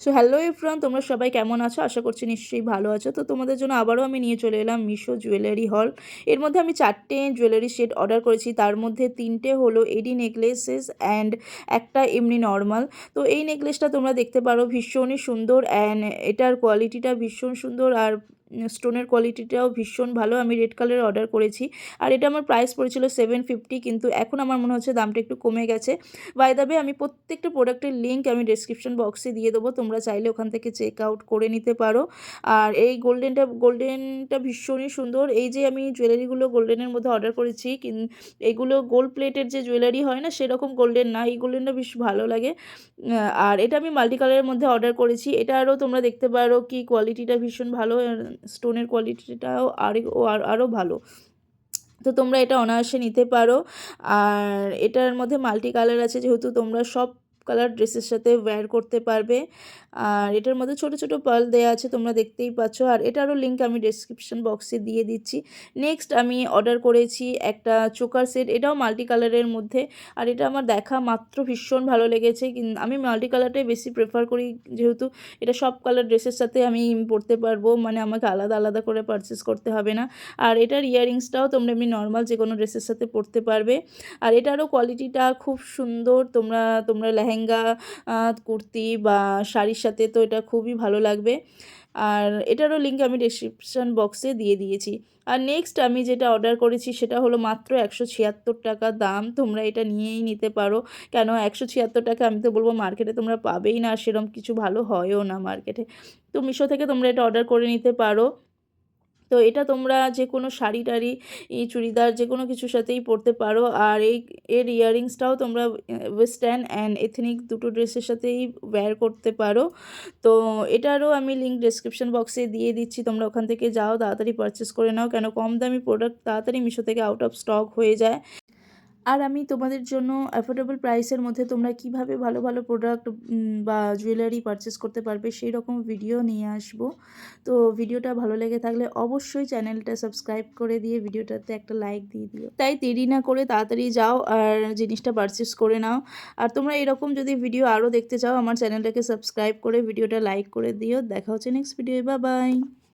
So hello everyone, তোমরা সবাই কেমন আছো? আশা করছি নিশ্চয়ই ভালো আছো। তো তোমাদের জন্য আবারও আমি নিয়ে চলে এলাম মিশো জুয়েলারি হল। এর মধ্যে আমি 4টে জুয়েলারি সেট অর্ডার করেছি। তার মধ্যে 3টে হলো এডি নেকলেসেস অ্যান্ড একটা এমনি নর্মাল। তো এই নেকলেসটা তোমরা দেখতে পারো, ভীষণই সুন্দর অ্যান্ড এটার কোয়ালিটিটা ভীষণ সুন্দর আর স্টোনের কোয়ালিটিটাও ভীষণ ভালো। আমি রেড কালারের অর্ডার করেছি আর এটা আমার প্রাইস পড়েছিল 750, কিন্তু এখন আমার মনে হচ্ছে দামটা একটু কমে গেছে। বাই দ্য ওয়ে, আমি প্রত্যেকটা প্রোডাক্টের লিঙ্ক আমি ডেসক্রিপশন বক্সে দিয়ে দেবো, তোমরা চাইলে ওখান থেকে চেক আউট করে নিতে পারো। আর এই গোল্ডেনটা ভীষণই সুন্দর। এই যে আমি জুয়েলারিগুলো গোল্ডেনের মধ্যে অর্ডার করেছি, এগুলো গোল্ড প্লেটের যে জুয়েলারি হয় না সেরকম গোল্ডেন না, এই গোল্ডেনটা বেশ ভালো লাগে। আর এটা আমি মাল্টি কালারের মধ্যে অর্ডার করেছি। এটা আরও তোমরা দেখতে পারো কি কোয়ালিটিটা ভীষণ ভালো, স্টোনের কোয়ালিটিটাও আরও ভালো। তো তোমরা এটা অনায়াসে নিতে পারো। আর এটার মধ্যে মাল্টি কালার আছে, যেহেতু তোমরা সব কালার ড্রেসের সাথে ওয়্যার করতে পারবে। আর এটার মধ্যে ছোট ছোট পার্ল দেওয়া আছে, তোমরা দেখতেই পাচ্ছ। আর এটারও লিঙ্ক আমি ডেসক্রিপশন বক্সে দিয়ে দিচ্ছি। নেক্সট আমি অর্ডার করেছি একটা চোকার সেট, এটাও মাল্টি কালারের মধ্যে। আর এটা আমার দেখা মাত্র ভীষণ ভালো লেগেছে। আমি মাল্টি কালারটাই বেশি প্রেফার করি, যেহেতু এটা সব কালার ড্রেসের সাথে আমি পরতে পারবো, মানে আমাকে আলাদা আলাদা করে পারচেস করতে হবে না। আর এটার ইয়াররিংসটাও তোমরা এমনি নর্মাল যে কোনো ড্রেসের সাথে পরতে পারবে। আর এটারও কোয়ালিটিটা খুব সুন্দর। তোমরা লেহেঙ্গা, কুর্তি বা শাড়ির সাথে তো এটা খুবই ভালো লাগবে। আর এটারও লিঙ্ক আমি ডেসক্রিপশন বক্সে দিয়ে দিয়েছি। আর নেক্সট আমি যেটা অর্ডার করেছি সেটা হলো মাত্র 176 টাকা দাম। তোমরা এটা নিয়েই নিতে পারো। কেন 176 টাকা? আমি তো বলবো মার্কেটে তোমরা পাবেই না, সেরকম কিছু ভালো হয়ও না মার্কেটে। তো মিশো থেকে তোমরা এটা অর্ডার করে নিতে পারো। তো এটা তোমরা যে কোনো শাড়ি টাড়ি, চুড়িদার যে কোনো কিছুর সাথেই পরতে পারো। আর এর ইয়াররিংসটাও তোমরা ওয়েস্টার্ন অ্যান্ড এথনিক দুটো ড্রেসের সাথেই ওয়্যার করতে পারো। তো এটারও আমি লিঙ্ক ডেসক্রিপশন বক্সে দিয়ে দিচ্ছি, তোমরা ওখান থেকে যাও, তাড়াতাড়ি পারচেস করে নাও। কেন কম দামি প্রোডাক্ট তাড়াতাড়ি মিশো থেকে আউট অফ স্টক হয়ে যায়। আর আমি তোমাদের জন্য অ্যাফোর্ডেবল প্রাইসের মধ্যে তোমরা কিভাবে ভালো ভালো প্রোডাক্ট বা জুয়েলারি পারচেস করতে পারবে সেই রকম ভিডিও নিয়ে আসবো। তো ভিডিওটা ভালো লেগে থাকলে অবশ্যই চ্যানেলটা সাবস্ক্রাইব করে দিয়ে ভিডিওটাতে একটা লাইক দিয়ে দিও। তাই দেরি না করে তাড়াতাড়ি যাও আর জিনিসটা পারচেস করে নাও। আর তোমরা এরকম যদি ভিডিও আরও দেখতে চাও, আমার চ্যানেলটাকে সাবস্ক্রাইব করে ভিডিওটা লাইক করে দিও। দেখা হচ্ছে নেক্সট ভিডিও। Bye bye.